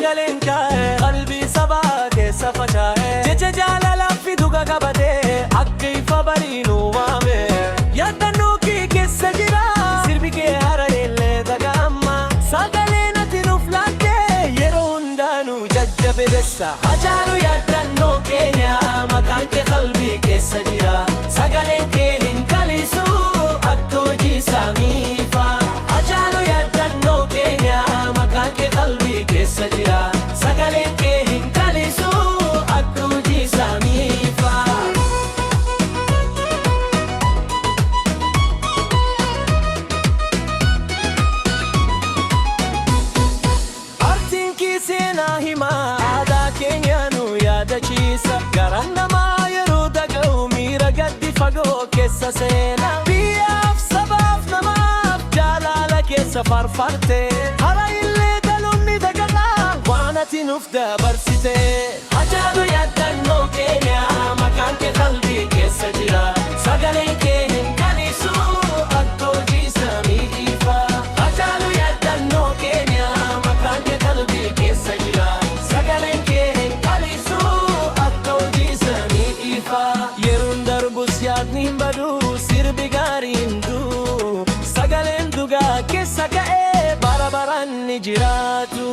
sagaleen kaa'e qalbii sabaa keessa faca'e jecha jaalala fiduga qabate akka ifa bariinuu waame yaadannoo kee keessa jira sirbi kee harareellee dhaga'ama sagaleen ati nuuf laatte yeroo hundaanuu jajjabeessa Hacaaluu yaadannoo keenya maqaan kee qalbii keessa jira sagaleen kee hin kalisu akka hojii samiifa Hacaaluu yaadannoo keenya maqaan kee qalbii keessa jira sagaleen kee hin kalisu akka hojii samiifa Artiin kee seenaa himaa aadaa keenya nu yaadachiisa garaan namaa yeroo dhaga'u miira gaddi fagoo keessa seena biyyaaf sabaaf namaaf jaalala keessa farfarte hara illee dhaloonni dhaga'aa waan ati nuuf dabarsite Hacaaluu yaadannoo keenya maqaan kee qalbii keessa jira sagaleen kee hin kalisu akka hojii samiifa Hacaaluu yaadannoo keenya maqaan kee qalbii keessa jira sagaleen kee hin kalisu akka hojii samiifa yeroon darbus yaadni hin badu sirbi gaariin duu sagaleen dhugaa keessa ka'ee bara baraan ni jiraatu